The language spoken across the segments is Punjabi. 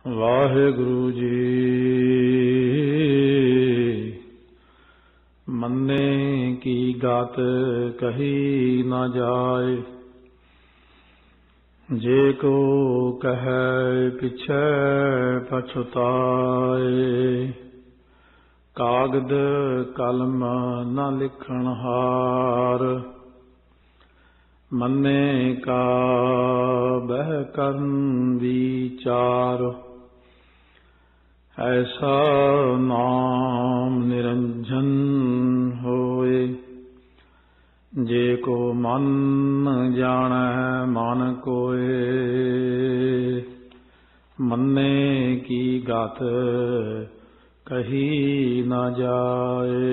ਵਾਹਿਗੁਰੂ ਜੀ। ਮੰਨੇ ਕੀ ਗਾਤ ਕਹੀ ਨਾ ਜਾਏ, ਜੇ ਕੋ ਕਹੈ ਪਿਛੈ ਪਛੁਤਾਏ। ਕਾਗਦ ਕਲਮ ਨਾ ਲਿਖਣ ਹਾਰ, ਮੰਨੇ ਕਾ ਬਹਿ ਕਰਨ ਵਿਚਾਰ। ਐਸਾ ਨਾਮ ਨਿਰੰਜਨ ਹੋਏ, ਜੇ ਕੋ ਮਨ ਜਾਣੈ ਮਨ ਕੋਏ। ਮੰਨੇ ਕੀ ਗਤ ਕਹੀ ਨਾ ਜਾਏ।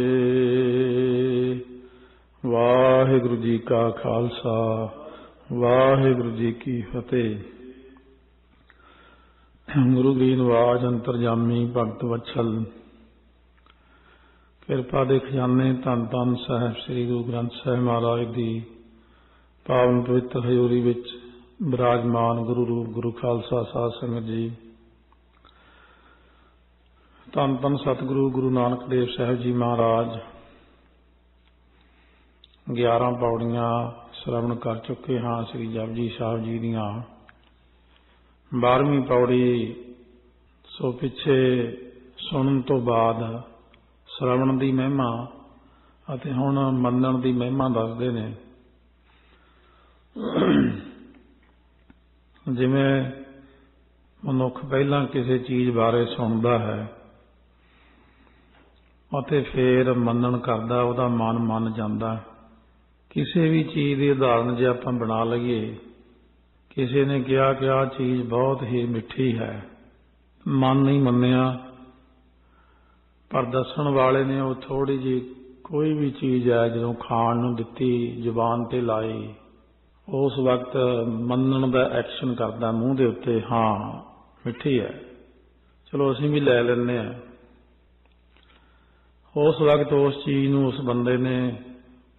ਵਾਹਿਗੁਰੂ ਜੀ ਕਾ ਖਾਲਸਾ, ਵਾਹਿਗੁਰੂ ਜੀ ਕੀ ਫਤਿਹ। ਗੁਰੂ ਦੀ ਨਵਾਜ ਅੰਤਰਜਾਮੀ ਭਗਤ ਵਤਸਲ, ਕਿਰਪਾ ਦੇ ਖਜ਼ਾਨੇ ਧੰਨ ਧੰਨ ਸਾਹਿਬ ਸ੍ਰੀ ਗੁਰੂ ਗ੍ਰੰਥ ਸਾਹਿਬ ਮਹਾਰਾਜ ਦੀ ਪਾਵਨ ਪਵਿੱਤਰ ਹਜ਼ੂਰੀ ਵਿੱਚ ਬਿਰਾਜਮਾਨ ਗੁਰੂ ਰੂਪ ਗੁਰੂ ਖਾਲਸਾ ਸਾਧ ਸੰਗਤ ਜੀ, ਧੰਨ ਧੰਨ ਸਤਿਗੁਰੂ ਗੁਰੂ ਨਾਨਕ ਦੇਵ ਸਾਹਿਬ ਜੀ ਮਹਾਰਾਜ 11 ਪੌੜੀਆਂ ਸ਼ਰਵਣ ਕਰ ਚੁੱਕੇ ਹਾਂ ਸ੍ਰੀ ਜਪਜੀ ਸਾਹਿਬ ਜੀ ਦੀਆਂ। 12ਵੀਂ ਪੌੜੀ ਸੋ ਪਿੱਛੇ ਸੁਣਨ ਤੋਂ ਬਾਅਦ ਸ਼ਰਵਣ ਦੀ ਮਹਿਮਾ ਅਤੇ ਹੁਣ ਮੰਨਣ ਦੀ ਮਹਿਮਾ ਦੱਸਦੇ ਨੇ। ਜਿਵੇਂ ਮਨੁੱਖ ਪਹਿਲਾਂ ਕਿਸੇ ਚੀਜ਼ ਬਾਰੇ ਸੁਣਦਾ ਹੈ ਅਤੇ ਫਿਰ ਮੰਨਣ ਕਰਦਾ, ਉਹਦਾ ਮਨ ਮੰਨ ਜਾਂਦਾ। ਕਿਸੇ ਵੀ ਚੀਜ਼ ਦੀ ਉਦਾਹਰਨ ਜੇ ਆਪਾਂ ਬਣਾ ਲਈਏ, ਕਿਸੇ ਨੇ ਕਿਹਾ ਕਿ ਆਹ ਚੀਜ਼ ਬਹੁਤ ਹੀ ਮਿੱਠੀ ਹੈ, ਮਨ ਨਹੀਂ ਮੰਨਿਆ, ਪਰ ਦੱਸਣ ਵਾਲੇ ਨੇ ਉਹ ਥੋੜੀ ਜਿਹੀ ਕੋਈ ਵੀ ਚੀਜ਼ ਹੈ ਜਦੋਂ ਖਾਣ ਨੂੰ ਦਿੱਤੀ, ਜ਼ੁਬਾਨ ਤੇ ਲਾਈ, ਉਸ ਵਕਤ ਮੰਨਣ ਦਾ ਐਕਸ਼ਨ ਕਰਦਾ ਮੂੰਹ ਦੇ ਉੱਤੇ, ਹਾਂ ਮਿੱਠੀ ਹੈ, ਚਲੋ ਅਸੀਂ ਵੀ ਲੈ ਲੈਂਦੇ ਹਾਂ। ਉਸ ਵਕਤ ਉਸ ਚੀਜ਼ ਨੂੰ ਉਸ ਬੰਦੇ ਨੇ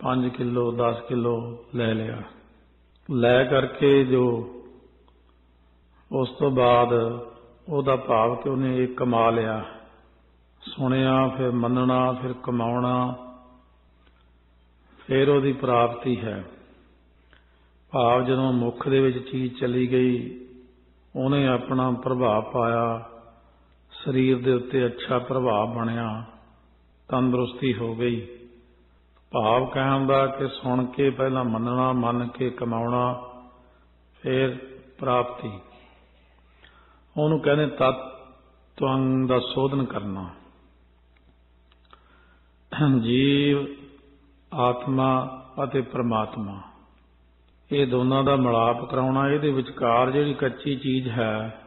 5 ਕਿਲੋ 10 ਕਿਲੋ ਲੈ ਲਿਆ। ਲੈ ਕਰਕੇ ਜੋ ਉਸ ਤੋਂ ਬਾਅਦ ਉਹਦਾ ਭਾਵ ਕਿ ਉਹਨੇ ਇਹ ਕਮਾ ਲਿਆ, ਸੁਣਿਆ, ਫਿਰ ਮੰਨਣਾ, ਫਿਰ ਕਮਾਉਣਾ, ਫਿਰ ਉਹਦੀ ਪ੍ਰਾਪਤੀ ਹੈ। ਭਾਵ ਜਦੋਂ ਮੁੱਖ ਦੇ ਵਿੱਚ ਚੀਜ਼ ਚਲੀ ਗਈ, ਉਹਨੇ ਆਪਣਾ ਪ੍ਰਭਾਵ ਪਾਇਆ, ਸਰੀਰ ਦੇ ਉੱਤੇ ਅੱਛਾ ਪ੍ਰਭਾਵ ਬਣਿਆ, ਤੰਦਰੁਸਤੀ ਹੋ ਗਈ। ਭਾਵ ਕਹਿਣ ਦਾ ਕਿ ਸੁਣ ਕੇ ਪਹਿਲਾਂ ਮੰਨਣਾ, ਮੰਨ ਕੇ ਕਮਾਉਣਾ, ਫਿਰ ਪ੍ਰਾਪਤੀ। ਉਹਨੂੰ ਕਹਿੰਦੇ ਤਤਵੰ ਦਾ ਸੋਧਨ ਕਰਨਾ। ਜੀਵ, ਆਤਮਾ ਅਤੇ ਪ੍ਰਮਾਤਮਾ, ਇਹ ਦੋਨਾਂ ਦਾ ਮਿਲਾਪ ਕਰਾਉਣਾ। ਇਹਦੇ ਵਿਚਕਾਰ ਜਿਹੜੀ ਕੱਚੀ ਚੀਜ਼ ਹੈ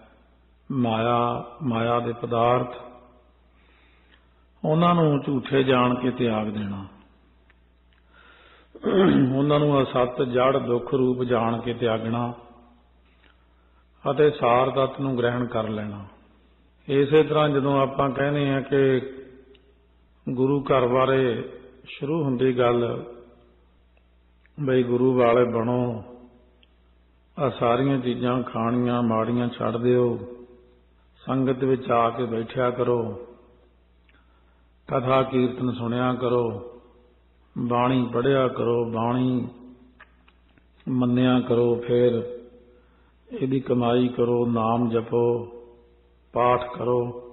ਮਾਇਆ ਦੇ ਪਦਾਰਥ, ਉਹਨਾਂ ਨੂੰ ਝੂਠੇ ਜਾਣ ਕੇ ਤਿਆਗ ਦੇਣਾ, ਉਹਨਾਂ ਨੂੰ ਅਸਤ ਜੜ ਦੁੱਖ ਰੂਪ ਜਾਣ ਕੇ ਤਿਆਗਣਾ ਅਤੇ ਸਾਰ ਤੱਤ ਨੂੰ ਗ੍ਰਹਿਣ ਕਰ ਲੈਣਾ। ਇਸੇ ਤਰ੍ਹਾਂ ਜਦੋਂ ਆਪਾਂ ਕਹਿੰਦੇ ਹਾਂ ਕਿ ਗੁਰੂ ਘਰ ਬਾਰੇ ਸ਼ੁਰੂ ਹੁੰਦੀ ਗੱਲ, ਬਈ ਗੁਰੂ ਵਾਲੇ ਬਣੋ, ਆਹ ਸਾਰੀਆਂ ਚੀਜ਼ਾਂ ਖਾਣੀਆਂ ਮਾੜੀਆਂ ਛੱਡ ਦਿਓ, ਸੰਗਤ ਵਿੱਚ ਆ ਕੇ ਬੈਠਿਆ ਕਰੋ, ਕਥਾ ਕੀਰਤਨ ਸੁਣਿਆ ਕਰੋ, ਬਾਣੀ ਪੜ੍ਹਿਆ ਕਰੋ, ਬਾਣੀ ਮੰਨਿਆ ਕਰੋ, ਫਿਰ ਇਹਦੀ ਕਮਾਈ ਕਰੋ, ਨਾਮ ਜਪੋ, ਪਾਠ ਕਰੋ।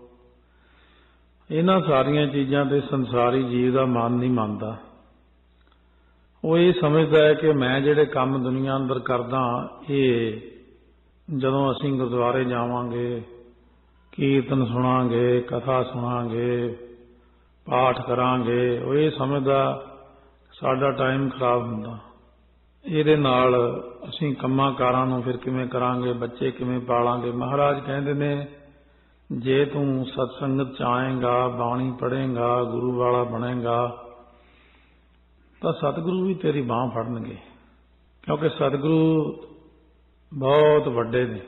ਇਹਨਾਂ ਸਾਰੀਆਂ ਚੀਜ਼ਾਂ ਤੇ ਸੰਸਾਰੀ ਜੀਵ ਦਾ ਮਨ ਨਹੀਂ ਮੰਨਦਾ। ਉਹ ਇਹ ਸਮਝਦਾ ਹੈ ਕਿ ਮੈਂ ਜਿਹੜੇ ਕੰਮ ਦੁਨੀਆ ਅੰਦਰ ਕਰਦਾ, ਇਹ ਜਦੋਂ ਅਸੀਂ ਗੁਰਦੁਆਰੇ ਜਾਵਾਂਗੇ, ਕੀਰਤਨ ਸੁਣਾਂਗੇ, ਕਥਾ ਸੁਣਾਂਗੇ, ਪਾਠ ਕਰਾਂਗੇ, ਉਹ ਇਹ ਸਮਝਦਾ ਸਾਡਾ ਟਾਈਮ ਖਰਾਬ ਹੁੰਦਾ। ਇਹਦੇ ਨਾਲ ਅਸੀਂ ਕੰਮਾਂ ਕਾਰਾਂ ਨੂੰ ਫਿਰ ਕਿਵੇਂ ਕਰਾਂਗੇ, ਬੱਚੇ ਕਿਵੇਂ ਪਾਲਾਂਗੇ। ਮਹਾਰਾਜ ਕਹਿੰਦੇ ਨੇ, ਜੇ ਤੂੰ ਸਤਸੰਗਤ ਚ ਆਏਗਾ, ਬਾਣੀ ਪੜ੍ਹੇਗਾ, ਗੁਰੂ ਵਾਲਾ ਬਣੇਗਾ, ਤਾਂ ਸਤਿਗੁਰੂ ਵੀ ਤੇਰੀ ਬਾਂਹ ਫੜਨਗੇ, ਕਿਉਂਕਿ ਸਤਿਗੁਰੂ ਬਹੁਤ ਵੱਡੇ ਨੇ।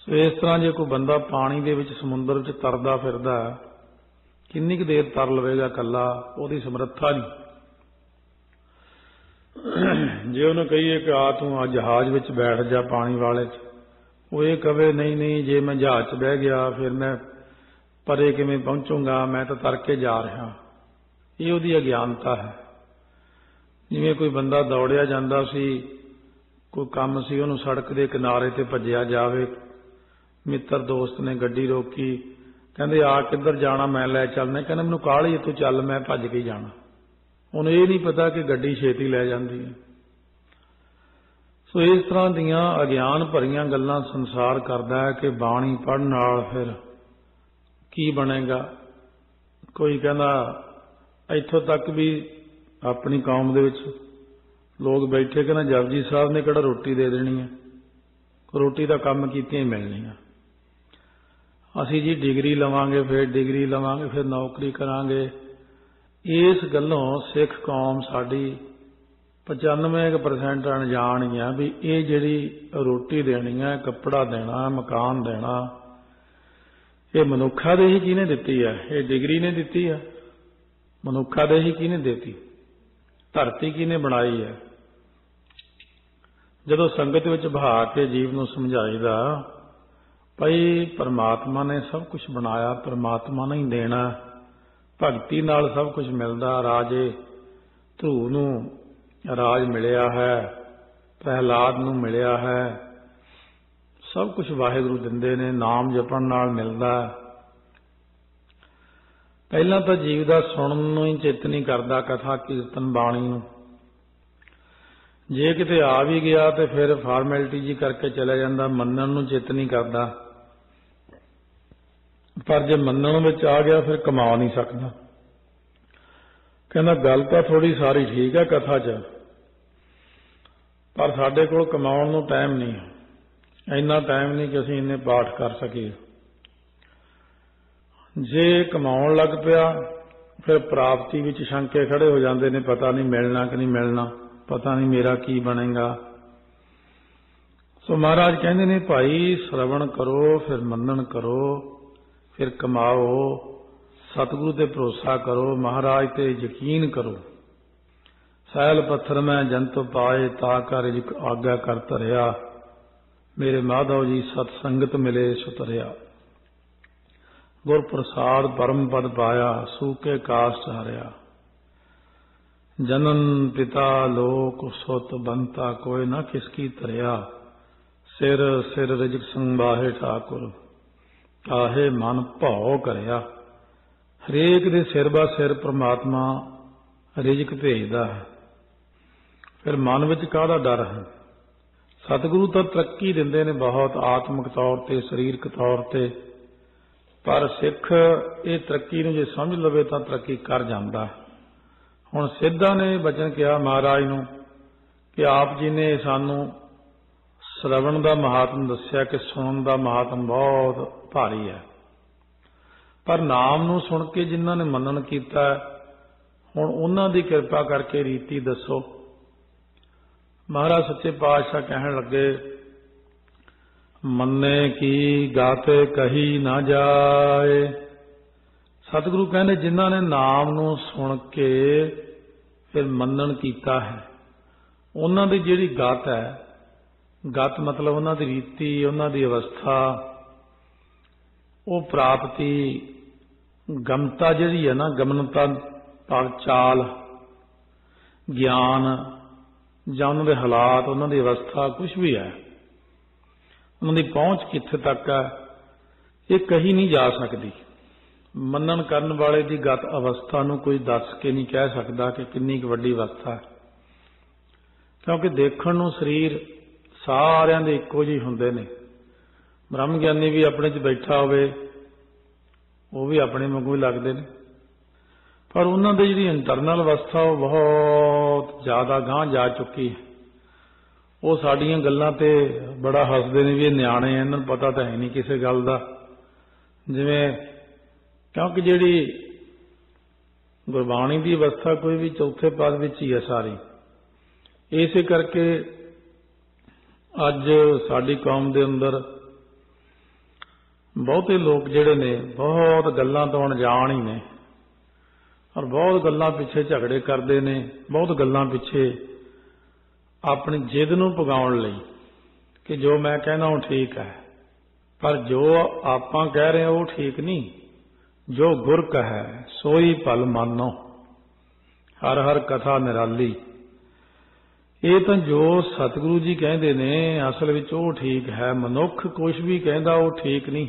ਸੋ ਇਸ ਤਰ੍ਹਾਂ ਜੇ ਕੋਈ ਬੰਦਾ ਪਾਣੀ ਦੇ ਵਿੱਚ, ਸਮੁੰਦਰ ਵਿੱਚ ਤਰਦਾ ਫਿਰਦਾ, ਕਿੰਨੀ ਕੁ ਦੇਰ ਤਰ ਲਵੇਗਾ ਇਕੱਲਾ, ਉਹਦੀ ਸਮਰੱਥਾ ਨਹੀਂ। ਜੇ ਉਹਨੂੰ ਕਹੀਏ ਕਿ ਆ ਤੂੰ ਆ ਜਹਾਜ਼ ਵਿੱਚ ਬੈਠ ਜਾ ਪਾਣੀ ਵਾਲੇ 'ਚ, ਉਹ ਇਹ ਕਵੇ ਨਹੀਂ ਨਹੀਂ ਜੇ ਮੈਂ ਜਹਾਜ਼ 'ਚ ਬਹਿ ਗਿਆ ਫਿਰ ਮੈਂ ਪਰੇ ਕਿਵੇਂ ਪਹੁੰਚੂੰਗਾ, ਮੈਂ ਤਾਂ ਤਰ ਕੇ ਜਾ ਰਿਹਾ। ਇਹ ਉਹਦੀ ਅਗਿਆਨਤਾ ਹੈ। ਜਿਵੇਂ ਕੋਈ ਬੰਦਾ ਦੌੜਿਆ ਜਾਂਦਾ ਸੀ, ਕੋਈ ਕੰਮ ਸੀ, ਉਹਨੂੰ ਸੜਕ ਦੇ ਕਿਨਾਰੇ ਤੇ ਭੱਜਿਆ ਜਾਵੇ, ਮਿੱਤਰ ਦੋਸਤ ਨੇ ਗੱਡੀ ਰੋਕੀ, ਕਹਿੰਦੇ ਆ ਕਿੱਧਰ ਜਾਣਾ, ਮੈਂ ਲੈ ਚੱਲਣਾ, ਕਹਿੰਦਾ ਮੈਨੂੰ ਕਾਹਲੀ, ਤੂੰ ਚੱਲ, ਮੈਂ ਭੱਜ ਕੇ ਜਾਣਾ। ਉਹਨੂੰ ਇਹ ਨਹੀਂ ਪਤਾ ਕਿ ਗੱਡੀ ਛੇਤੀ ਲੈ ਜਾਂਦੀ ਹੈ। ਸੋ ਇਸ ਤਰ੍ਹਾਂ ਦੀਆਂ ਅਗਿਆਨ ਭਰੀਆਂ ਗੱਲਾਂ ਸੰਸਾਰ ਕਰਦਾ ਹੈ ਕਿ ਬਾਣੀ ਪੜ੍ਹਨ ਨਾਲ ਫਿਰ ਕੀ ਬਣੇਗਾ। ਕੋਈ ਕਹਿੰਦਾ ਇੱਥੋਂ ਤੱਕ ਵੀ ਆਪਣੀ ਕੌਮ ਦੇ ਵਿੱਚ ਲੋਕ ਬੈਠੇ, ਕਹਿੰਦਾ ਜਪਜੀ ਸਾਹਿਬ ਨੇ ਕਿਹੜਾ ਰੋਟੀ ਦੇ ਦੇਣੀ ਹੈ, ਰੋਟੀ ਦਾ ਕੰਮ ਕੀਤੀਆਂ ਹੀ ਮਿਲਣੀ ਆ। ਅਸੀਂ ਜੀ ਡਿਗਰੀ ਲਵਾਂਗੇ, ਫਿਰ ਡਿਗਰੀ ਲਵਾਂਗੇ, ਫਿਰ ਨੌਕਰੀ ਕਰਾਂਗੇ। ਇਸ ਗੱਲੋਂ ਸਿੱਖ ਕੌਮ ਸਾਡੀ 95% ਅਣਜਾਣ ਹੀ ਆ ਵੀ ਇਹ ਜਿਹੜੀ ਰੋਟੀ ਦੇਣੀ ਹੈ, ਕੱਪੜਾ ਦੇਣਾ, ਮਕਾਨ ਦੇਣਾ, ਇਹ ਮਨੁੱਖਾਂ ਦੇ ਹੀ ਕਿਹਨੇ ਦਿੱਤੀ ਹੈ? ਇਹ ਡਿਗਰੀ ਨੇ ਦਿੱਤੀ ਹੈ? ਮਨੁੱਖਾਂ ਦੇ ਹੀ ਕਿਹਨੇ ਦਿੱਤੀ? ਧਰਤੀ ਕਿਹਨੇ ਬਣਾਈ ਹੈ? ਜਦੋਂ ਸੰਗਤ ਵਿੱਚ ਬਹਾ ਕੇ ਜੀਵ ਨੂੰ ਸਮਝਾਈਦਾ ਭਈ ਪਰਮਾਤਮਾ ਨੇ ਸਭ ਕੁਝ ਬਣਾਇਆ, ਪਰਮਾਤਮਾ ਨੇ ਹੀ ਦੇਣਾ, ਭਗਤੀ ਨਾਲ ਸਭ ਕੁਝ ਮਿਲਦਾ। ਰਾਜੇ ਧਰੂ ਨੂੰ ਰਾਜ ਮਿਲਿਆ ਹੈ, ਪ੍ਰਹਿਲਾਦ ਨੂੰ ਮਿਲਿਆ ਹੈ, ਸਭ ਕੁਝ ਵਾਹਿਗੁਰੂ ਦਿੰਦੇ ਨੇ, ਨਾਮ ਜਪਣ ਨਾਲ ਮਿਲਦਾ। ਪਹਿਲਾਂ ਤਾਂ ਜੀਵ ਦਾ ਸੁਣਨ ਨੂੰ ਹੀ ਚਿੱਤ ਨਹੀਂ ਕਰਦਾ, ਕਥਾ ਕੀਰਤਨ ਬਾਣੀ ਨੂੰ। ਜੇ ਕਿਤੇ ਆ ਵੀ ਗਿਆ ਤੇ ਫਿਰ ਫਾਰਮੈਲਿਟੀ ਜੀ ਕਰਕੇ ਚਲਾ ਜਾਂਦਾ, ਮੰਨਣ ਨੂੰ ਚਿੱਤ ਨਹੀਂ ਕਰਦਾ। ਪਰ ਜੇ ਮੰਨਣ ਵਿੱਚ ਆ ਗਿਆ ਫਿਰ ਕਮਾ ਨਹੀਂ ਸਕਦਾ। ਕਹਿੰਦਾ ਗੱਲ ਤਾਂ ਥੋੜੀ ਸਾਰੀ ਠੀਕ ਹੈ ਕਥਾ 'ਚ, ਪਰ ਸਾਡੇ ਕੋਲ ਕਮਾਉਣ ਨੂੰ ਟਾਈਮ ਨਹੀਂ, ਇੰਨਾ ਟਾਈਮ ਨਹੀਂ ਕਿ ਅਸੀਂ ਇੰਨੇ ਪਾਠ ਕਰ ਸਕੀਏ। ਜੇ ਕਮਾਉਣ ਲੱਗ ਪਿਆ ਫਿਰ ਪ੍ਰਾਪਤੀ ਵਿੱਚ ਸ਼ੰਕੇ ਖੜੇ ਹੋ ਜਾਂਦੇ ਨੇ, ਪਤਾ ਨਹੀਂ ਮਿਲਣਾ ਕਿ ਨਹੀਂ ਮਿਲਣਾ, ਪਤਾ ਨਹੀਂ ਮੇਰਾ ਕੀ ਬਣੇਗਾ। ਸੋ ਮਹਾਰਾਜ ਕਹਿੰਦੇ ਨੇ ਭਾਈ ਸ਼ਰਵਣ ਕਰੋ, ਫਿਰ ਮੰਨਣ ਕਰੋ, ਫਿਰ ਕਮਾਓ, ਸਤਿਗੁਰੂ ਤੇ ਭਰੋਸਾ ਕਰੋ, ਮਹਾਰਾਜ ਤੇ ਯਕੀਨ ਕਰੋ। ਸੈਲ ਪੱਥਰ ਮੈਂ ਜੰਤ ਪਾਏ, ਤਾ ਕਰ ਆਗਿਆ ਕਰ ਧਰਿਆ, ਮੇਰੇ ਮਾਧਵ ਜੀ ਸਤ ਸੰਗਤ ਮਿਲੇ ਸੁਤਰਿਆ। ਗੁਰ ਪ੍ਰਸਾਦ ਪਰਮ ਪਦ ਪਾਇਆ, ਸੂਕੇ ਕਾਸ਼ਟ ਹਰਿਆ। ਜਨਨ ਪਿਤਾ ਲੋਕ ਸੁਤ ਬੰਤਾ, ਕੋਈ ਨਾ ਕਿਸਕੀ ਧਰਿਆ। ਸਿਰ ਸਿਰ ਰਿਜਕ ਸੰਭਾਹੇ ਠਾਕੁਰ, ਆਹੇ ਮਨ ਭਾਉ ਕਰਿਆ। ਹਰੇਕ ਦੇ ਸਿਰ ਬਾ ਸਿਰ ਪ੍ਰਮਾਤਮਾ ਰਿਜਕ ਭੇਜਦਾ ਹੈ, ਫਿਰ ਮਨ ਵਿੱਚ ਕਾਹਦਾ ਡਰ ਹੈ। ਸਤਿਗੁਰੂ ਤਾਂ ਤਰੱਕੀ ਦਿੰਦੇ ਨੇ ਬਹੁਤ, ਆਤਮਿਕ ਤੌਰ ਤੇ, ਸਰੀਰਕ ਤੌਰ ਤੇ, ਪਰ ਸਿੱਖ ਇਹ ਤਰੱਕੀ ਨੂੰ ਜੇ ਸਮਝ ਲਵੇ ਤਾਂ ਤਰੱਕੀ ਕਰ ਜਾਂਦਾ। ਹੁਣ ਸਿੱਧਾ ਨੇ ਬਚਨ ਕਿਹਾ ਮਹਾਰਾਜ ਨੂੰ ਕਿ ਆਪ ਜੀ ਨੇ ਸਾਨੂੰ ਸ਼ਰਵਣ ਦਾ ਮਹਾਤਮ ਦੱਸਿਆ ਕਿ ਸੁਣਨ ਦਾ ਮਹਾਤਮ ਬਹੁਤ ਭਾਰੀ ਹੈ, ਪਰ ਨਾਮ ਨੂੰ ਸੁਣ ਕੇ ਜਿਨ੍ਹਾਂ ਨੇ ਮੰਨਣ ਕੀਤਾ, ਹੁਣ ਉਹਨਾਂ ਦੀ ਕਿਰਪਾ ਕਰਕੇ ਰੀਤੀ ਦੱਸੋ। ਮਹਾਰਾਜ ਸੱਚੇ ਪਾਤਸ਼ਾਹ ਕਹਿਣ ਲੱਗੇ, ਮੰਨੇ ਕੀ ਗਾਤੇ ਕਹੀ ਨਾ ਜਾਏ। ਸਤਿਗੁਰੂ ਕਹਿੰਦੇ ਜਿਨ੍ਹਾਂ ਨੇ ਨਾਮ ਨੂੰ ਸੁਣ ਕੇ ਫਿਰ ਮੰਨਣ ਕੀਤਾ ਹੈ, ਉਹਨਾਂ ਦੀ ਜਿਹੜੀ ਗਤ ਹੈ, ਗਤ ਮਤਲਬ ਉਹਨਾਂ ਦੀ ਰੀਤੀ, ਉਹਨਾਂ ਦੀ ਅਵਸਥਾ, ਉਹ ਪ੍ਰਾਪਤੀ, ਗਮਤਾ ਜਿਹੜੀ ਹੈ ਨਾ, ਗਮਨਤਾ ਭਾਵ ਚਾਲ, ਗਿਆਨ, ਜਾਂ ਉਹਨਾਂ ਦੇ ਹਾਲਾਤ, ਉਹਨਾਂ ਦੀ ਅਵਸਥਾ, ਕੁਝ ਵੀ ਹੈ, ਉਹਨਾਂ ਦੀ ਪਹੁੰਚ ਕਿੱਥੇ ਤੱਕ ਹੈ, ਇਹ ਕਹੀ ਨਹੀਂ ਜਾ ਸਕਦੀ। ਮੰਨਣ ਕਰਨ ਵਾਲੇ ਦੀ ਗਤ ਅਵਸਥਾ ਨੂੰ ਕੋਈ ਦੱਸ ਕੇ ਨਹੀਂ ਕਹਿ ਸਕਦਾ ਕਿ ਕਿੰਨੀ ਕੁ ਵੱਡੀ ਅਵਸਥਾ ਹੈ, ਕਿਉਂਕਿ ਦੇਖਣ ਨੂੰ ਸਰੀਰ ਸਾਰਿਆਂ ਦੇ ਇੱਕੋ ਜਿਹੇ ਹੁੰਦੇ ਨੇ। ਬ੍ਰਹਮ ਗਿਆਨੀ ਵੀ ਆਪਣੇ 'ਚ ਬੈਠਾ ਹੋਵੇ, ਉਹ ਵੀ ਆਪਣੇ ਵਾਂਗੂ ਹੀ ਲੱਗਦੇ ਨੇ, ਪਰ ਉਹਨਾਂ ਦੀ ਜਿਹੜੀ ਇੰਟਰਨਲ ਅਵਸਥਾ ਉਹ ਬਹੁਤ ਜ਼ਿਆਦਾ ਗਾਂਹ ਜਾ ਚੁੱਕੀ ਹੈ। ਉਹ ਸਾਡੀਆਂ ਗੱਲਾਂ ਤੇ ਬੜਾ ਹੱਸਦੇ ਨੇ ਵੀ ਇਹ ਨਿਆਣੇ, ਇਹਨਾਂ ਨੂੰ ਪਤਾ ਤਾਂ ਹੈ ਨਹੀਂ ਕਿਸੇ ਗੱਲ ਦਾ। ਜਿਵੇਂ ਕਿਉਂਕਿ ਜਿਹੜੀ ਗੁਰਬਾਣੀ ਦੀ ਅਵਸਥਾ ਕੋਈ ਵੀ ਚੌਥੇ ਪਦ ਵਿੱਚ ਹੀ ਹੈ ਸਾਰੀ। ਇਸੇ ਕਰਕੇ ਅੱਜ ਸਾਡੀ ਕੌਮ ਦੇ ਅੰਦਰ ਬਹੁਤੇ ਲੋਕ ਜਿਹੜੇ ਨੇ ਬਹੁਤ ਗੱਲਾਂ ਤੋਂ ਅਣਜਾਣ ਹੀ ਨੇ, ਔਰ ਬਹੁਤ ਗੱਲਾਂ ਪਿੱਛੇ ਝਗੜੇ ਕਰਦੇ ਨੇ, ਬਹੁਤ ਗੱਲਾਂ ਪਿੱਛੇ ਆਪਣੀ ਜਿੱਦ ਨੂੰ ਪੁਗਾਉਣ ਲਈ ਕਿ ਜੋ ਮੈਂ ਕਹਿਣਾ ਉਹ ਠੀਕ ਹੈ, पर जो आपां कह रहे हैं वो ठीक नहीं। जो गुर कहे सोई भल मानो, हर हर कथा निराली। ये तो जो सतगुरु जी कहते ने असल विच वो ठीक है। मनुख कुछ भी कहता वो ठीक नहीं,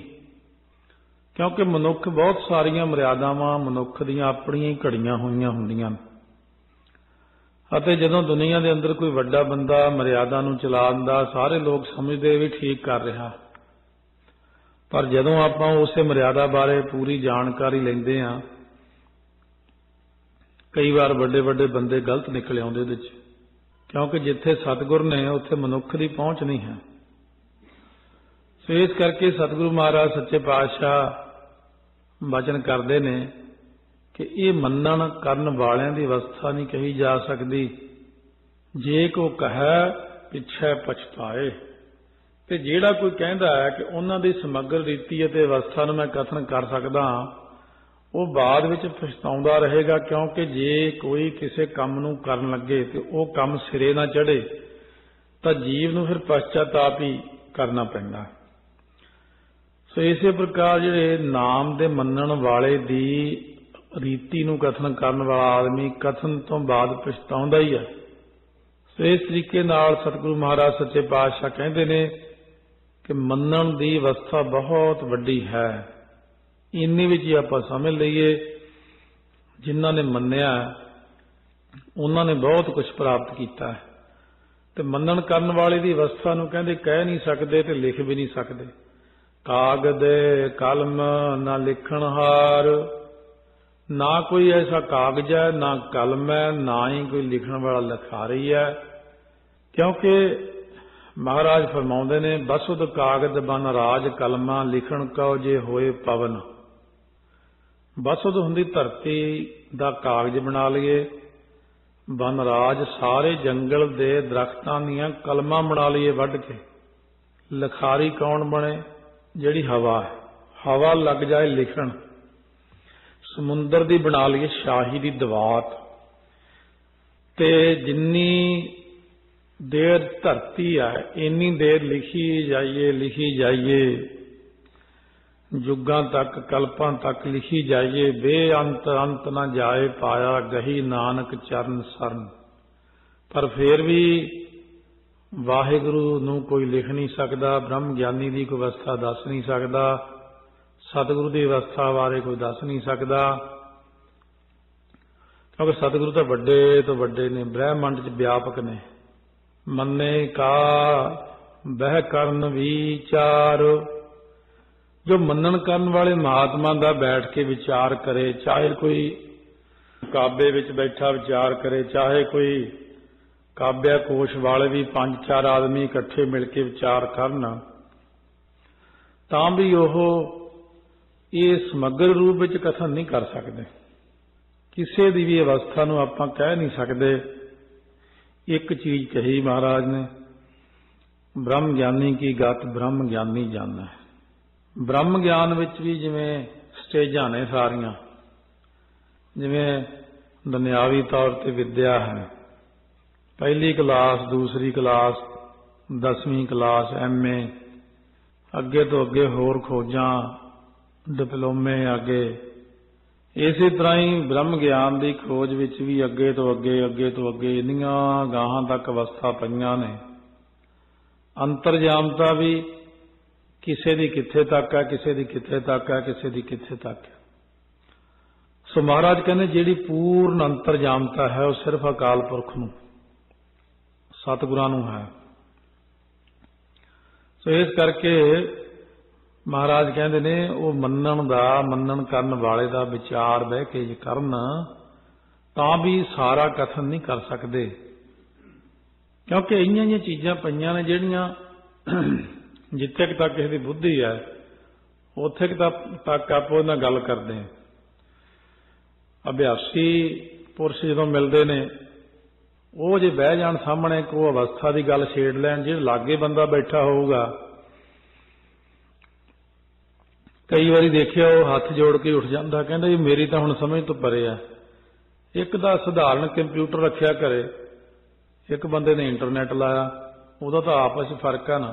क्योंकि मनुख बहुत सारिया मर्यादावां मनुख दीयां अपणियां ही घड़ियां होईयां हुंदियां ने। ਅਤੇ ਜਦੋਂ दुनिया के अंदर कोई वड्डा बंदा मर्यादा नूं चलाउंदा सारे लोग समझते भी ठीक कर रहा, पर जदों आपां उसे मर्यादा बारे पूरी जानकारी लैंदे हां, कई बार वड्डे वड्डे बंदे गलत निकल आउंदे उहदे विच, क्योंकि जिथे सतगुर ने उत्थे मनुख की पहुंच नहीं है। सो इस करके सतगुरु महाराज सच्चे पातशाह वचन करते ने कि ये मन्नण करन वालियां दी अवस्था नहीं कही जा सकती। जे को कहे पिछे पछताए, ते जेड़ा कोई कहता है कि उन्हां दी समग्र रीति अते अवस्था नूं मैं कथन कर सकदा, वो बाद विच पछताउंदा रहेगा। क्योंकि जे कोई किसी काम नूं करन लगे ते वो काम सिरे ना चढ़े तां जीव नूं फिर पश्चाताप ही करना पैंदा। सो इसे प्रकार जिहड़े नाम दे मन्नण वाले दी रीति नूं कथन करने वाला आदमी कथन तो बाद पछताउंदा ही है। सो इस तरीके नाल सतगुरु महाराज सच्चे पातशाह कहते ने कि मन्नण दी अवस्था बहुत वड्डी है। इन्नी विच ही आपां समझ लईए, जिन्हां ने मन्निया उन्हां ने बहुत कुछ प्राप्त किया है। ते मन्नण करन वाले दी अवस्था नूं कहंदे कह नहीं सकते ते लिख भी नहीं सकते। कागद कलम ना लिखण हार, ना कोई ऐसा कागज है ना कलम है, ना ही कोई लिखण वाला लिखारी है। क्योंकि महाराज फरमाउंदे ने बसुद कागज बन राज कलमा, लिखण कौ जे होए पवन। बसुद हुंदी धरती दा कागज बना लईए, बन राज सारे जंगल दे दरख्तां दीयां कलमां बना लईए वढ के। लिखारी कौन बने? जिहड़ी हवा है, हवा लग जाए लिखण। समुंदर दी बना लईए शाही दी दवात, ते जिन्नी देर धरती है इन्नी देर लिखी जाइए, जुगां तक कल्पां तक लिखी जाइए। बेअंत अंत न जाए पाया, गही नानक चरण सरन। पर फिर भी वाहिगुरु नूं कोई लिख नहीं सकता, ब्रह्म ज्ञानी की कोई अवस्था दस नहीं सकता, सतगुरु की अवस्था बारे कोई दस नहीं सकता। क्योंकि सतगुरु तो वड्डे ने, ब्रह्मंड च व्यापक ने। मन्ने का बह करन विचार, जो मन्नण करन वाले महात्मा दा बैठ के विचार करे, चाहे कोई काबे विच बैठा विचार करे, चाहे कोई काव्या कोश वाले भी 5-4 आदमी इकट्ठे मिलके विचार करन, तां भी ओह ये समग्र रूप में कथन नहीं कर सकते। किसी की भी अवस्था नूं आपां कह नहीं सकते। एक चीज कही महाराज ने, ब्रह्म ज्ञानी की गत ब्रह्म ज्ञानी जाना है। ब्रह्म ज्ञान विच भी जिवें स्टेजां ने सारियां, जिवें दुनियावी तौर पर विद्या है, पहली क्लास, दूसरी क्लास, 10वीं क्लास, MA, अगे तो अगे होर खोजां, डिप्लोमे आगे। इसी तरह ही ब्रह्म ज्ञान की खोज विच भी अगे तो अगे इन्नियां गाहां तक अवस्था पईयां ने। अंतरजामता भी किसी दी कित्थे तक है, किसी दी कित्थे तक है, किसी दी कित्थे तक है। सो महाराज कहने जिहड़ी पूर्ण अंतरजामता है वह सिर्फ अकाल पुरख नूं, सतगुरां नूं है। सो इस करके महाराज कहते ने वो मन्नण करन वाले दा विचार बह के करन तां भी सारा कथन नहीं कर सकते। क्योंकि इन्नियां चीज़ां पईयां ने जिहड़ियां जिथे तक किसी की बुद्धि है उत्थे तक आप उहदे नाल गल करते हैं। अभ्यासी पुरुष जदों मिलते ने वो जे बह जाण सामने को अवस्था की गल छेड़ लैण, जे लागे बंदा बैठा होऊगा कई बारी देखिया वो हाथ जोड़ के उठ जाता, कहता जी मेरी तो हुण समझ तो परे है। एक दा सधारण कंप्यूटर रखिया करे, एक बंदे ने इंटरनेट लाया, ਉਹਦਾ ਤਾਂ आपस फर्क है ना।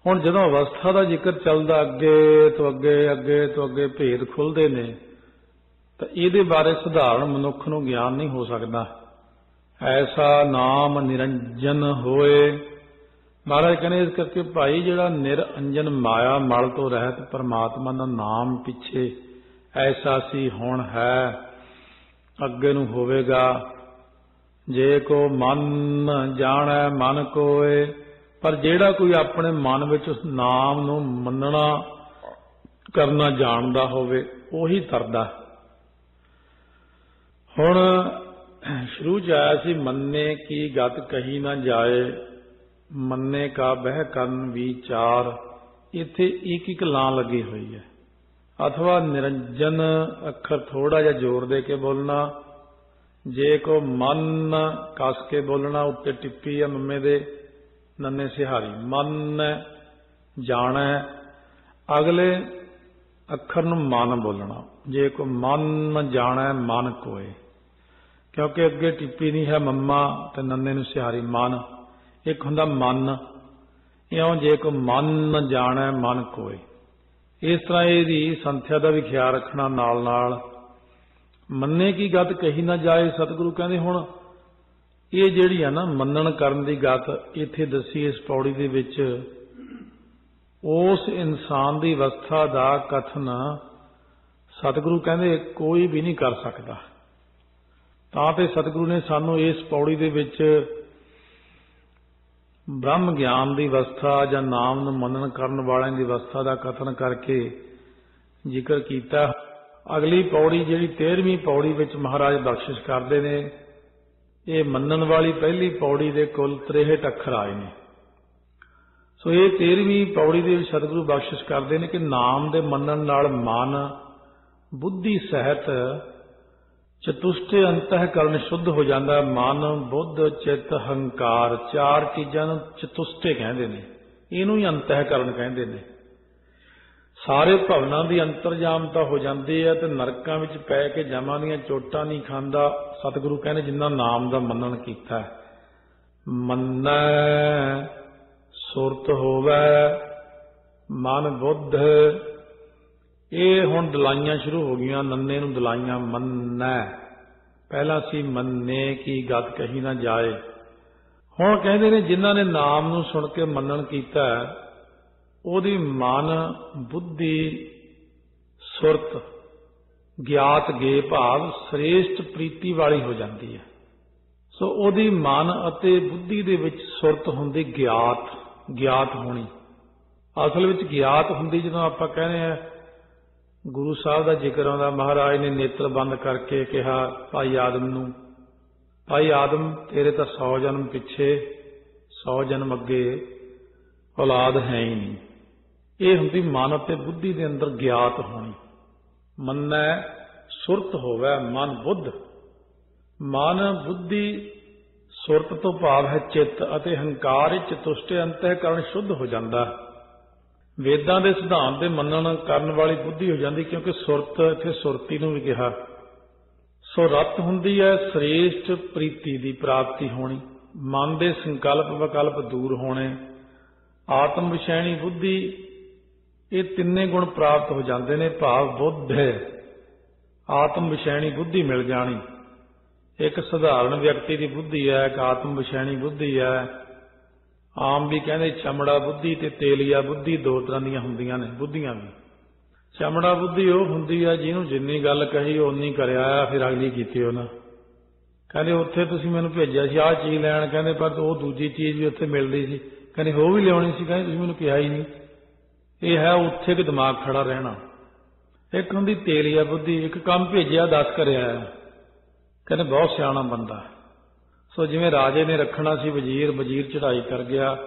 ਹੁਣ ਜਦੋਂ ਅਵਸਥਾ ਦਾ ਜ਼ਿਕਰ ਚੱਲਦਾ ਅੱਗੇ ਤੋਂ ਅੱਗੇ ਭੇਦ ਖੁੱਲ੍ਹਦੇ ਨੇ ਤਾਂ ਇਹਦੇ ਬਾਰੇ ਸਧਾਰਨ ਮਨੁੱਖ ਨੂੰ ਗਿਆਨ ਨਹੀਂ ਹੋ ਸਕਦਾ। ਐਸਾ ਨਾਮ ਨਿਰੰਜਨ ਹੋਏ। ਮਹਾਰਾਜ ਕਹਿੰਦੇ ਇਸ ਕਰਕੇ ਭਾਈ ਜਿਹੜਾ ਨਿਰੰਜਨ ਮਾਇਆ ਮਲ ਤੋਂ ਰਹਿਤ ਪਰਮਾਤਮਾ ਦਾ ਨਾਮ ਪਿੱਛੇ ਐਸਾ ਸੀ ਹੁਣ ਹੈ ਅੱਗੇ ਨੂੰ ਹੋਵੇਗਾ। ਜੇ ਕੋ ਮਨ ਜਾਣੈ ਮਨ ਕੋਏ। ਪਰ ਜਿਹੜਾ ਕੋਈ ਆਪਣੇ ਮਨ ਵਿੱਚ ਉਸ ਨਾਮ ਨੂੰ ਮੰਨਣਾ ਕਰਨਾ ਜਾਣਦਾ ਹੋਵੇ ਉਹੀ ਤਰਦਾ। ਹੁਣ ਸ਼ੁਰੂ ਚ ਆਇਆ ਸੀ ਮੰਨੇ ਕੀ ਗਤ ਕਹੀ ਨਾ ਜਾਏ, ਮੰਨੇ ਕਾ ਬਹਿ ਕਰਨ ਵਿਚਾਰ। ਇੱਥੇ ਇੱਕ ਲਾਂ ਲੱਗੀ ਹੋਈ ਹੈ। ਅਥਵਾ ਨਿਰੰਜਨ ਅੱਖਰ ਥੋੜਾ ਜਿਹਾ ਜ਼ੋਰ ਦੇ ਕੇ ਬੋਲਣਾ। ਜੇ ਕੋ ਮਨ ਕੱਸ ਕੇ ਬੋਲਣਾ। ਉੱਤੇ ਟਿੱਪੀ ਆ ਮੰਮੇ ਦੇ ਨੰਨੇ ਸਿਹਾਰੀ। ਮਨ ਜਾਣੈ ਅਗਲੇ ਅੱਖਰ ਨੂੰ ਮਨ ਬੋਲਣਾ। ਜੇ ਕੋ ਮਨ ਜਾਣੈ ਮਨ ਕੋਏ। ਕਿਉਂਕਿ ਅੱਗੇ ਟਿੱਪੀ ਨਹੀਂ ਹੈ ਮੰਮਾ ਤੇ ਨੰਨੇ ਨੂੰ ਸਿਹਾਰੀ ਮਨ। ਇੱਕ ਹੁੰਦਾ ਮਨ। ਇਉਂ ਜੇ ਕੋ ਮਨ ਜਾਣੈ ਮਨ ਕੋਏ। ਇਸ ਤਰ੍ਹਾਂ ਇਹਦੀ ਸੰਥਿਆ ਦਾ ਵੀ ਖਿਆਲ ਰੱਖਣਾ ਨਾਲ ਨਾਲ। ਮੰਨੇ ਕੀ ਗਤ ਕਹੀ ਨਾ ਜਾਏ। ਸਤਿਗੁਰੂ ਕਹਿੰਦੇ ਹੁਣ ਇਹ ਜਿਹੜੀ ਆ ਨਾ ਮੰਨਣ ਕਰਨ ਦੀ ਗਤ ਇੱਥੇ ਦੱਸੀ ਇਸ ਪੌੜੀ ਦੇ ਵਿੱਚ ਉਸ ਇਨਸਾਨ ਦੀ ਅਵਸਥਾ ਦਾ ਕਥਨ ਸਤਿਗੁਰੂ ਕਹਿੰਦੇ ਕੋਈ ਵੀ ਨਹੀਂ ਕਰ ਸਕਦਾ। ਤਾਂ ਤੇ ਸਤਿਗੁਰੂ ਨੇ ਸਾਨੂੰ ਇਸ ਪੌੜੀ ਦੇ ਵਿੱਚ ਬ੍ਰਹਮ ਗਿਆਨ ਦੀ ਅਵਸਥਾ ਜਾਂ ਨਾਮ ਨੂੰ ਮੰਨਣ ਕਰਨ ਵਾਲਿਆਂ ਦੀ ਅਵਸਥਾ ਦਾ ਕਥਨ ਕਰਕੇ ਜ਼ਿਕਰ ਕੀਤਾ। ਅਗਲੀ ਪੌੜੀ ਜਿਹੜੀ 13ਵੀਂ ਪੌੜੀ ਵਿੱਚ ਮਹਾਰਾਜ ਬਖਸ਼ਿਸ਼ ਕਰਦੇ ਨੇ, ਇਹ ਮੰਨਣ ਵਾਲੀ ਪਹਿਲੀ ਪੌੜੀ ਦੇ ਕੁੱਲ 63 ਅੱਖਰ ਆਏ ਨੇ। ਸੋ ਇਹ 13ਵੀਂ ਪੌੜੀ ਦੇ ਵਿੱਚ ਸਤਿਗੁਰੂ ਬਖਸ਼ਿਸ਼ ਕਰਦੇ ਨੇ ਕਿ ਨਾਮ ਦੇ ਮੰਨਣ ਨਾਲ ਮਨ ਬੁੱਧੀ ਸਹਿਤ ਚਤੁਸ਼ਟੇ ਅੰਤःਕਰਨ ਸ਼ੁੱਧ ਹੋ ਜਾਂਦਾ। ਮਨ ਬੁੱਧ ਚਿੱਤ ਹੰਕਾਰ ਚਾਰ ਚੀਜ਼ਾਂ ਨੂੰ ਚਤੁਸ਼ਟੇ ਕਹਿੰਦੇ ਨੇ। ਇਹਨੂੰ ਹੀ ਅੰਤःਕਰਨ ਕਹਿੰਦੇ ਨੇ। ਸਾਰੇ ਭਵਨਾਂ ਦੀ ਅੰਤਰਜਾਮਤਾ ਹੋ ਜਾਂਦੀ ਹੈ ਤੇ ਨਰਕਾਂ ਵਿੱਚ ਪੈ ਕੇ ਜਮਾਂ ਦੀਆਂ ਚੋਟਾਂ ਨਹੀਂ ਖਾਂਦਾ। ਸਤਿਗੁਰੂ ਕਹਿੰਦੇ ਜਿਨ੍ਹਾਂ ਨਾਮ ਦਾ ਮੰਨਣ ਕੀਤਾ। ਮੰਨੈ ਸੁਰਤ ਹੋਵੈ ਮਨ ਬੁੱਧ। ਇਹ ਹੁਣ ਦਲਾਈਆਂ ਸ਼ੁਰੂ ਹੋ ਗਈਆਂ। ਨੰਨੇ ਨੂੰ ਦਲਾਈਆਂ ਮੰਨੈ। ਪਹਿਲਾਂ ਸੀ ਮੰਨੇ ਕੀ ਗਤ ਕਹੀ ਨਾ ਜਾਏ। ਹੁਣ ਕਹਿੰਦੇ ਨੇ ਜਿਨ੍ਹਾਂ ਨੇ ਨਾਮ ਨੂੰ ਸੁਣ ਕੇ ਮੰਨਣ ਕੀਤਾ ਉਹਦੀ ਮਨ ਬੁੱਧੀ ਸੁਰਤ ਗਿਆਤ ਗੇ ਭਾਵ ਸ੍ਰੇਸ਼ਟ ਪ੍ਰੀਤੀ ਵਾਲੀ ਹੋ ਜਾਂਦੀ ਹੈ। ਸੋ ਉਹਦੀ ਮਨ ਅਤੇ ਬੁੱਧੀ ਦੇ ਵਿੱਚ ਸੁਰਤ ਹੁੰਦੀ ਗਿਆਤ ਹੋਣੀ। ਅਸਲ ਵਿੱਚ ਗਿਆਤ ਹੁੰਦੀ ਜਦੋਂ ਆਪਾਂ ਕਹਿੰਦੇ ਆ ਗੁਰੂ ਸਾਹਿਬ ਦਾ ਜ਼ਿਕਰ ਆਉਂਦਾ। ਮਹਾਰਾਜ ਨੇ ਨੇਤਰ ਬੰਦ ਕਰਕੇ ਕਿਹਾ ਭਾਈ ਆਦਮ ਨੂੰ, ਭਾਈ ਆਦਮ ਤੇਰੇ ਤਾਂ 100 ਜਨਮ ਪਿੱਛੇ 100 ਜਨਮ ਅੱਗੇ ਔਲਾਦ ਹੈ ਹੀ ਨਹੀਂ। ਇਹ ਹੁੰਦੀ ਮਨ ਅਤੇ ਬੁੱਧੀ ਦੇ ਅੰਦਰ ਗਿਆਤ ਹੋਣੀ। ਮੰਨੈ ਸੁਰਤ ਹੋਵੇ ਮਨ ਬੁੱਧ। ਮਨ ਬੁੱਧੀ ਸੁਰਤ ਤੋਂ ਭਾਵ ਹੈ ਚਿੱਤ ਅਤੇ ਹੰਕਾਰ ਚਤੁਸ਼ਟੇ ਅੰਤःਕਰਨ ਸ਼ੁੱਧ ਹੋ ਜਾਂਦਾ। ਵੇਦਾਂ ਦੇ ਸਿਧਾਂਤ ਦੇ ਮੰਨਣ ਕਰਨ ਵਾਲੀ ਬੁੱਧੀ ਹੋ ਜਾਂਦੀ। ਕਿਉਂਕਿ ਸੁਰਤ ਇੱਥੇ ਸੁਰਤੀ ਨੂੰ ਵੀ ਕਿਹਾ। ਸੋ ਰਤ ਹੁੰਦੀ ਹੈ ਸ੍ਰੇਸ਼ਟ ਪ੍ਰੀਤੀ ਦੀ ਪ੍ਰਾਪਤੀ ਹੋਣੀ। ਮਨ ਦੇ ਸੰਕਲਪ ਵਿਕਲਪ ਦੂਰ ਹੋਣੇ। ਆਤਮ ਵਿਸ਼ੈਣੀ ਬੁੱਧੀ ਇਹ ਤਿੰਨੇ ਗੁਣ ਪ੍ਰਾਪਤ ਹੋ ਜਾਂਦੇ ਨੇ। ਭਾਵ ਬੁੱਧ ਆਤਮ ਵਿਸ਼ੈਣੀ ਬੁੱਧੀ ਮਿਲ ਜਾਣੀ। ਇੱਕ ਸਧਾਰਨ ਵਿਅਕਤੀ ਦੀ ਬੁੱਧੀ ਹੈ, ਇੱਕ ਆਤਮ ਵਿਸ਼ੈਣੀ ਬੁੱਧੀ ਹੈ। ਆਮ ਵੀ ਕਹਿੰਦੇ ਚਮੜਾ ਬੁੱਧੀ ਤੇ ਤੇਲੀਆ ਬੁੱਧੀ ਦੋ ਤਰ੍ਹਾਂ ਦੀਆਂ ਹੁੰਦੀਆਂ ਨੇ ਬੁੱਧੀਆਂ ਵੀ। ਚਮੜਾ ਬੁੱਧੀ ਉਹ ਹੁੰਦੀ ਹੈ ਜਿਹਨੂੰ ਜਿੰਨੀ ਗੱਲ ਕਹੀ ਓਨੀ ਕਰਿਆ ਫਿਰ ਅਗਲੀ ਕੀਤੀ ਉਹਨਾਂ। ਕਹਿੰਦੇ ਉੱਥੇ ਤੁਸੀਂ ਮੈਨੂੰ ਭੇਜਿਆ ਸੀ ਆਹ ਚੀਜ਼ ਲੈਣ, ਕਹਿੰਦੇ ਪਰ ਉਹ ਦੂਜੀ ਚੀਜ਼ ਵੀ ਉੱਥੇ ਮਿਲਦੀ ਸੀ, ਕਹਿੰਦੇ ਉਹ ਵੀ ਲਿਆਉਣੀ ਸੀ, ਕਹਿੰਦੇ ਤੁਸੀਂ ਮੈਨੂੰ ਕਿਹਾ ਹੀ ਨਹੀਂ। ਇਹ ਹੈ ਉੱਥੇ ਕਿ ਦਿਮਾਗ ਖੜਾ ਰਹਿਣਾ। ਇੱਕ ਹੁੰਦੀ ਤੇਲੀਆ ਬੁੱਧੀ, ਇੱਕ ਕੰਮ ਭੇਜਿਆ 10 ਕਰਿਆ, ਕਹਿੰਦੇ ਬਹੁਤ ਸਿਆਣਾ ਬੰਦਾ। ਸੋ ਜਿਵੇਂ ਰਾਜੇ ਨੇ ਰੱਖਣਾ ਸੀ ਵਜ਼ੀਰ ਚੜ੍ਹਾਈ ਕਰ ਗਿਆ।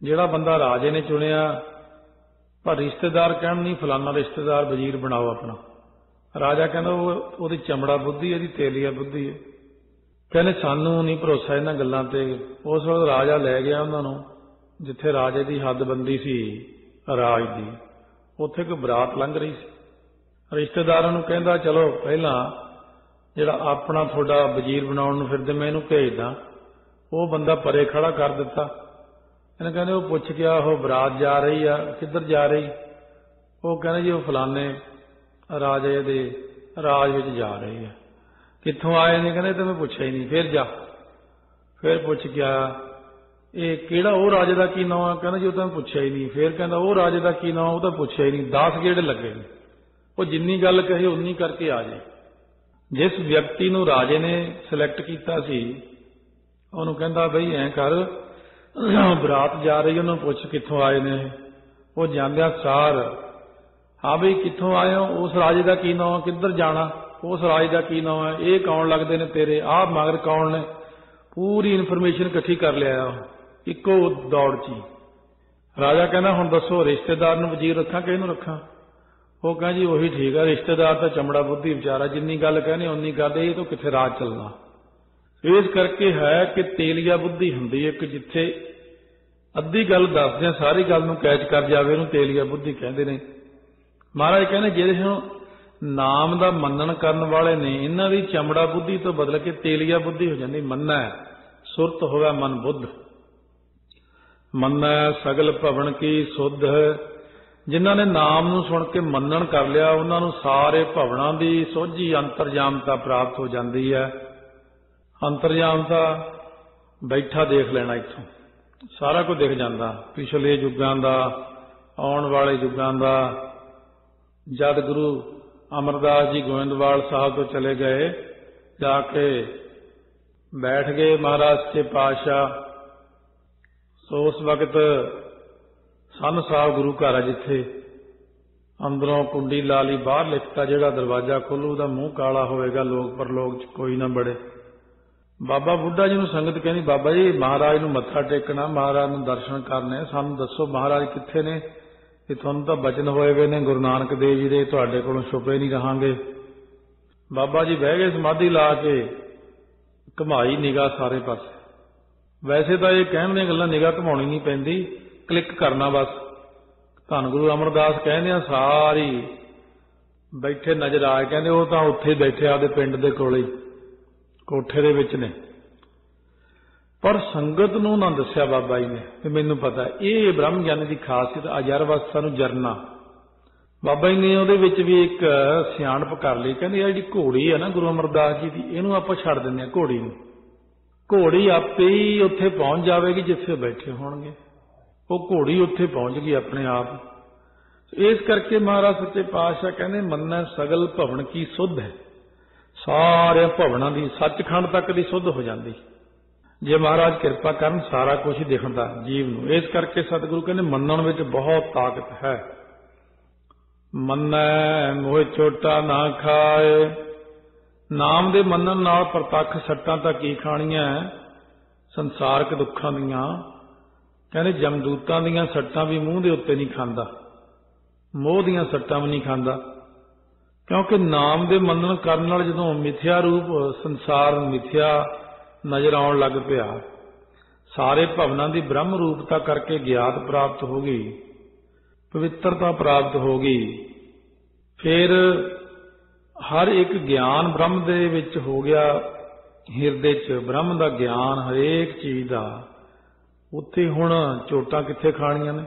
ਜਿਹੜਾ ਬੰਦਾ ਰਾਜੇ ਨੇ ਚੁਣਿਆ ਪਰ ਰਿਸ਼ਤੇਦਾਰ ਕਹਿਣ ਨਹੀਂ ਫਲਾਨਾ ਰਿਸ਼ਤੇਦਾਰ ਵਜ਼ੀਰ ਬਣਾਓ ਆਪਣਾ। ਰਾਜਾ ਕਹਿੰਦਾ ਉਹਦੀ ਚਮੜਾ ਬੁੱਧੀ, ਇਹਦੀ ਤੇਲੀਆ ਬੁੱਧੀ ਹੈ। ਕਹਿੰਦੇ ਸਾਨੂੰ ਨਹੀਂ ਭਰੋਸਾ ਇਹਨਾਂ ਗੱਲਾਂ ਤੇ। ਉਸ ਵਕਤ ਰਾਜਾ ਲੈ ਗਿਆ ਉਹਨਾਂ ਨੂੰ ਜਿੱਥੇ ਰਾਜੇ ਦੀ ਹੱਦਬੰਦੀ ਸੀ ਰਾਜ ਦੀ। ਉੱਥੇ ਕੋਈ ਬਰਾਤ ਲੰਘ ਰਹੀ ਸੀ। ਰਿਸ਼ਤੇਦਾਰਾਂ ਨੂੰ ਕਹਿੰਦਾ ਚਲੋ ਪਹਿਲਾਂ ਜਿਹੜਾ ਆਪਣਾ ਤੁਹਾਡਾ ਵਜ਼ੀਰ ਬਣਾਉਣ ਨੂੰ ਫਿਰਦੇ ਮੈਂ ਇਹਨੂੰ ਭੇਜਦਾ। ਉਹ ਬੰਦਾ ਪਰੇ ਖੜਾ ਕਰ ਦਿੱਤਾ। ਇਹਨੇ ਕਹਿੰਦੇ ਉਹ ਪੁੱਛ ਗਿਆ, ਉਹ ਬਰਾਤ ਜਾ ਰਹੀ ਆ, ਕਿੱਧਰ ਜਾ ਰਹੀ? ਉਹ ਕਹਿੰਦੇ ਜੀ ਉਹ ਫਲਾਣੇ ਰਾਜੇ ਦੇ ਰਾਜ ਵਿੱਚ ਜਾ ਰਹੀ ਆ। ਕਿੱਥੋਂ ਆਏ ਨੇ? ਕਹਿੰਦੇ ਤੇ ਮੈਂ ਪੁੱਛਿਆ ਹੀ ਨਹੀਂ। ਫਿਰ ਜਾ, ਫਿਰ ਪੁੱਛ ਗਿਆ ਇਹ ਕਿਹੜਾ, ਉਹ ਰਾਜੇ ਦਾ ਕੀ ਨਾਮ ਆ? ਕਹਿੰਦਾ ਜੀ ਉਹ ਤਾਂ ਮੈਂ ਪੁੱਛਿਆ ਹੀ ਨਹੀਂ। ਫਿਰ ਕਹਿੰਦਾ ਉਹ ਰਾਜੇ ਦਾ ਕੀ ਨਾਮ? ਉਹ ਤਾਂ ਪੁੱਛਿਆ ਹੀ ਨਹੀਂ। 10 ਗੇੜੇ ਲੱਗੇ ਨੇ। ਉਹ ਜਿੰਨੀ ਗੱਲ ਕਹੇ ਉਨੀ ਕਰਕੇ ਆ ਜਾਏ। ਜਿਸ ਵਿਅਕਤੀ ਨੂੰ ਰਾਜੇ ਨੇ ਸਿਲੈਕਟ ਕੀਤਾ ਸੀ ਉਹਨੂੰ ਕਹਿੰਦਾ ਬਈ ਐਂ ਕਰ, ਬਰਾਤ ਜਾ ਰਹੀ, ਉਹਨੂੰ ਪੁੱਛ ਕਿੱਥੋਂ ਆਏ ਨੇ। ਉਹ ਜਾਂਦਿਆਂ ਸਾਰ, ਹਾਂ ਬਈ ਕਿੱਥੋਂ ਆਏ ਹੋ? ਉਸ ਰਾਜੇ ਦਾ ਕੀ ਨਾਮ? ਕਿੱਧਰ ਜਾਣਾ? ਉਸ ਰਾਜੇ ਦਾ ਕੀ ਨਾਮ ਹੈ? ਇਹ ਕੌਣ ਲੱਗਦੇ ਨੇ ਤੇਰੇ? ਆਹ ਮਗਰ ਕੌਣ ਨੇ? ਪੂਰੀ ਇਨਫੋਰਮੇਸ਼ਨ ਇਕੱਠੀ ਕਰ ਲਿਆ ਇੱਕੋ ਦੌੜ 'ਚ ਹੀ। ਰਾਜਾ ਕਹਿੰਦਾ ਹੁਣ ਦੱਸੋ, ਰਿਸ਼ਤੇਦਾਰ ਨੂੰ ਵਜ਼ੀਰ ਰੱਖਾਂ ਕਿ ਇਹਨੂੰ ਰੱਖਾਂ? ਉਹ ਕਹਿੰਦਾ ਜੀ ਉਹੀ ਠੀਕ ਆ, ਰਿਸ਼ਤੇਦਾਰ ਤਾਂ ਚਮੜਾ ਬੁੱਧੀ ਵਿਚਾਰਾ, ਜਿੰਨੀ ਗੱਲ ਕਹਿੰਦੇ ਉਨੀ ਗੱਲ, ਇਹ ਤੋਂ ਕਿੱਥੇ ਰਾਜ ਚੱਲਣਾ। ਇਸ ਕਰਕੇ ਹੈ ਕਿ ਤੇਲੀਆ ਬੁੱਧੀ ਹੁੰਦੀ ਹੈ ਕਿ ਜਿੱਥੇ ਅੱਧੀ ਗੱਲ ਦੱਸਦਿਆਂ ਸਾਰੀ ਗੱਲ ਨੂੰ ਕੈਚ ਕਰ ਜਾਵੇ, ਇਹਨੂੰ ਤੇਲੀਆ ਬੁੱਧੀ ਕਹਿੰਦੇ ਨੇ। ਮਹਾਰਾਜ ਕਹਿੰਦੇ ਜਿਹੜੇ ਹੁਣ ਨਾਮ ਦਾ ਮੰਨਣ ਕਰਨ ਵਾਲੇ ਨੇ, ਇਹਨਾਂ ਦੀ ਚਮੜਾ ਬੁੱਧੀ ਤੋਂ ਬਦਲ ਕੇ ਤੇਲੀਆ ਬੁੱਧੀ ਹੋ ਜਾਂਦੀ। ਮੰਨੈ ਸੁਰਤ ਹੋਵੇ ਮਨ ਬੁੱਧ, ਮੰਨੈ ਸਗਲ ਭਵਨ ਕੀ ਸੁਧ। ਜਿਨ੍ਹਾਂ ਨੇ ਨਾਮ ਨੂੰ ਸੁਣ ਕੇ ਮੰਨਣ ਕਰ ਲਿਆ, ਉਹਨਾਂ ਨੂੰ ਸਾਰੇ ਭਵਨਾਂ ਦੀ ਸੋਝੀ ਅੰਤਰਜਾਮਤਾ ਪ੍ਰਾਪਤ ਹੋ ਜਾਂਦੀ ਹੈ। ਅੰਤਰਜਾਮਤਾ ਬੈਠਾ ਦੇਖ ਲੈਣਾ, ਇੱਥੋਂ ਸਾਰਾ ਕੁਝ ਦਿਖ ਜਾਂਦਾ, ਪਿਛਲੇ ਯੁੱਗਾਂ ਦਾ, ਆਉਣ ਵਾਲੇ ਯੁੱਗਾਂ ਦਾ। ਜਦ ਗੁਰੂ ਅਮਰਦਾਸ ਜੀ ਗੋਇੰਦਵਾਲ ਸਾਹਿਬ ਤੋਂ ਚਲੇ ਗਏ, ਜਾ ਕੇ ਬੈਠ ਗਏ ਮਹਾਰਾਜ ਸੱਚੇ ਪਾਤਸ਼ਾਹ। ਸੋ ਉਸ ਵਕਤ ਸੰਨ ਸਾਹਿਬ ਗੁਰੂ ਘਰ ਆ, ਜਿੱਥੇ ਅੰਦਰੋਂ ਕੁੰਡੀ ਲਾ ਲਈ, ਬਾਹਰ ਲਿਖਤਾ ਜਿਹੜਾ ਦਰਵਾਜ਼ਾ ਖੋਲੂ ਉਹਦਾ ਮੂੰਹ ਕਾਲਾ ਹੋਵੇਗਾ, ਲੋਕ ਪਰਲੋਕ 'ਚ ਕੋਈ ਨਾ ਬੜੇ। ਬਾਬਾ ਬੁੱਢਾ ਜੀ ਨੂੰ ਸੰਗਤ ਕਹਿੰਦੀ, ਬਾਬਾ ਜੀ ਮਹਾਰਾਜ ਨੂੰ ਮੱਥਾ ਟੇਕਣਾ, ਮਹਾਰਾਜ ਨੂੰ ਦਰਸ਼ਨ ਕਰਨੇ, ਸਾਨੂੰ ਦੱਸੋ ਮਹਾਰਾਜ ਕਿੱਥੇ ਨੇ? ਇਹ ਤੁਹਾਨੂੰ ਤਾਂ ਬਚਨ ਹੋਏ ਵੇ ਨੇ ਗੁਰੂ ਨਾਨਕ ਦੇਵ ਜੀ ਦੇ, ਤੁਹਾਡੇ ਕੋਲੋਂ ਛੁਪੇ ਨਹੀਂ ਰਹਾਂਗੇ। ਬਾਬਾ ਜੀ ਬਹਿ ਗਏ ਸਮਾਧੀ ਲਾ ਕੇ, ਘੁਮਾਈ ਨਿਗਾਹ ਸਾਰੇ ਪਾਸੇ। ਵੈਸੇ ਤਾਂ ਇਹ ਕਹਿਣ ਦੀਆਂ ਗੱਲਾਂ, ਨਿਗਾਹ ਘੁਮਾਉਣੀ ਨਹੀਂ ਪੈਂਦੀ, ਕਲਿੱਕ ਕਰਨਾ ਬਸ। ਧੰਨ ਗੁਰੂ ਅਮਰਦਾਸ ਕਹਿੰਦੇ ਆ ਸਾਰੀ ਬੈਠੇ ਨਜ਼ਰ ਆਏ, ਕਹਿੰਦੇ ਉਹ ਤਾਂ ਉੱਥੇ ਬੈਠੇ ਆਪਦੇ ਪਿੰਡ ਦੇ ਕੋਲੇ, ਕੋਠੇ ਦੇ ਵਿੱਚ ਨੇ। ਪਰ ਸੰਗਤ ਨੂੰ ਨਾ ਦੱਸਿਆ ਬਾਬਾ ਜੀ ਨੇ ਵੀ ਮੈਨੂੰ ਪਤਾ। ਇਹ ਬ੍ਰਹਮ ਗਿਆਨੀ ਦੀ ਖਾਸੀਅਤ, ਅਜਰ ਅਵਸਥਾ ਨੂੰ ਜਰਨਾ। ਬਾਬਾ ਜੀ ਨੇ ਉਹਦੇ ਵਿੱਚ ਵੀ ਇੱਕ ਸਿਆਣਪ ਕਰ ਲਈ, ਕਹਿੰਦੇ ਇਹ ਜਿਹੜੀ ਘੋੜੀ ਹੈ ਨਾ ਗੁਰੂ ਅਮਰਦਾਸ ਜੀ ਦੀ, ਇਹਨੂੰ ਆਪਾਂ ਛੱਡ ਦਿੰਦੇ ਹਾਂ ਘੋੜੀ ਨੂੰ। ਘੋੜੀ ਆਪੇ ਹੀ ਉੱਥੇ ਪਹੁੰਚ ਜਾਵੇਗੀ ਜਿੱਥੇ ਬੈਠੇ ਹੋਣਗੇ। ਉਹ ਘੋੜੀ ਉੱਥੇ ਪਹੁੰਚ ਗਈ ਆਪਣੇ ਆਪ। ਇਸ ਕਰਕੇ ਮਹਾਰਾਜ ਸੱਚੇ ਪਾਤਸ਼ਾਹ ਕਹਿੰਦੇ ਮੰਨੈ ਸਗਲ ਭਵਨ ਕੀ ਸੁਧ ਹੈ। ਸਾਰੇ ਭਵਨਾਂ ਦੀ, ਸੱਚਖੰਡ ਤੱਕ ਦੀ ਸੁਧ ਹੋ ਜਾਂਦੀ ਜੇ ਮਹਾਰਾਜ ਕਿਰਪਾ ਕਰਨ। ਸਾਰਾ ਕੁਝ ਹੀ ਦਿਖਦਾ ਜੀਵ ਨੂੰ। ਇਸ ਕਰਕੇ ਸਤਿਗੁਰੂ ਕਹਿੰਦੇ ਮੰਨਣ ਵਿੱਚ ਬਹੁਤ ਤਾਕਤ ਹੈ। ਮੰਨੈ ਮੋਹਿ ਚੋਟਾ ਨਾ ਖਾਏ। ਨਾਮ ਦੇ ਮੰਨਣ ਨਾਲ ਪ੍ਰਤੱਖ ਸੱਟਾਂ ਤਾਂ ਕੀ ਖਾਣੀਆਂ ਸੰਸਾਰਕ ਦੁੱਖਾਂ ਦੀਆਂ। ਕਹਿੰਦੇ ਜਮਦੂਤਾਂ ਦੀਆਂ ਸੱਟਾਂ ਵੀ ਮੂੰਹ ਦੇ ਉੱਤੇ ਨਹੀਂ ਖਾਂਦਾ, ਮੋਹ ਦੀਆਂ ਸੱਟਾਂ ਵੀ ਨਹੀਂ ਖਾਂਦਾ। ਕਿਉਂਕਿ ਨਾਮ ਦੇ ਮੰਨਣ ਕਰਨ ਨਾਲ ਜਦੋਂ ਮਿਥਿਆ ਰੂਪ ਸੰਸਾਰ ਮਿਥਿਆ ਨਜ਼ਰ ਆਉਣ ਲੱਗ ਪਿਆ, ਸਾਰੇ ਭਵਨਾਂ ਦੀ ਬ੍ਰਹਮ ਰੂਪਤਾ ਕਰਕੇ ਗਿਆਤ ਪ੍ਰਾਪਤ ਹੋ ਗਈ, ਪਵਿੱਤਰਤਾ ਪ੍ਰਾਪਤ ਹੋ ਗਈ। ਫਿਰ ਹਰ ਇੱਕ ਗਿਆਨ ਬ੍ਰਹਮ ਦੇ ਵਿੱਚ ਹੋ ਗਿਆ, ਹਿਰਦੇ 'ਚ ਬ੍ਰਹਮ ਦਾ ਗਿਆਨ ਹਰੇਕ ਚੀਜ਼ ਦਾ। ਉੱਥੇ ਹੁਣ ਚੋਟਾਂ ਕਿੱਥੇ ਖਾਣੀਆਂ ਨੇ,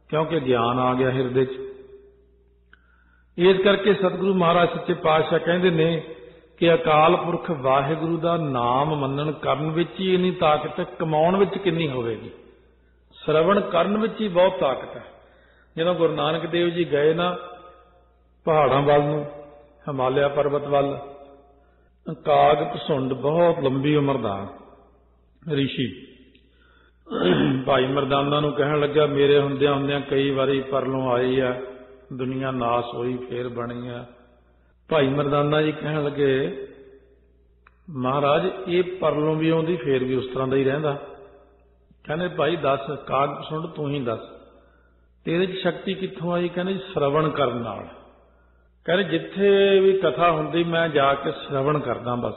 ਕਿਉਂਕਿ ਗਿਆਨ ਆ ਗਿਆ ਹਿਰਦੇ 'ਚ। ਇਸ ਕਰਕੇ ਸਤਿਗੁਰੂ ਮਹਾਰਾਜ ਸੱਚੇ ਪਾਤਸ਼ਾਹ ਕਹਿੰਦੇ ਨੇ ਕਿ ਅਕਾਲ ਪੁਰਖ ਵਾਹਿਗੁਰੂ ਦਾ ਨਾਮ ਮੰਨਣ ਕਰਨ ਵਿੱਚ ਹੀ ਇੰਨੀ ਤਾਕਤ ਹੈ, ਕਮਾਉਣ ਵਿੱਚ ਕਿੰਨੀ ਹੋਵੇਗੀ। ਸ਼ਰਵਣ ਕਰਨ ਵਿੱਚ ਹੀ ਬਹੁਤ ਤਾਕਤ ਹੈ। ਜਦੋਂ ਗੁਰੂ ਨਾਨਕ ਦੇਵ ਜੀ ਗਏ ਨਾ ਪਹਾੜਾਂ ਵੱਲ ਨੂੰ, ਹਿਮਾਲਿਆ ਪਰਬਤ ਵੱਲ, ਕਾਗ ਭਸੁੰਡ ਬਹੁਤ ਲੰਬੀ ਉਮਰ ਦਾ ਰਿਸ਼ੀ ਭਾਈ ਮਰਦਾਨਾ ਨੂੰ ਕਹਿਣ ਲੱਗਾ ਮੇਰੇ ਹੁੰਦਿਆਂ ਹੁੰਦਿਆਂ ਕਈ ਵਾਰੀ ਪਰਲੋਂ ਆਈ ਆ, ਦੁਨੀਆ ਨਾਸ ਹੋਈ ਫੇਰ ਬਣੀ ਆ। ਭਾਈ ਮਰਦਾਨਾ ਜੀ ਕਹਿਣ ਲੱਗੇ ਮਹਾਰਾਜ ਇਹ ਪਰਲੋਂ ਵੀ ਆਉਂਦੀ ਫੇਰ ਵੀ ਉਸ ਤਰ੍ਹਾਂ ਦਾ ਹੀ ਰਹਿੰਦਾ। ਕਹਿੰਦੇ ਭਾਈ ਦੱਸ, ਕਾਗ ਭਸੁੰਡ ਤੂੰ ਹੀ ਦੱਸ ਤੇਰੇ 'ਚ ਸ਼ਕਤੀ ਕਿੱਥੋਂ ਆਈ? ਕਹਿੰਦੇ ਸ਼ਰਵਣ ਕਰਨ ਨਾਲ। ਕਹਿੰਦੇ ਜਿੱਥੇ ਵੀ ਕਥਾ ਹੁੰਦੀ ਮੈਂ ਜਾ ਕੇ ਸ਼ਰਵਣ ਕਰਦਾ, ਬਸ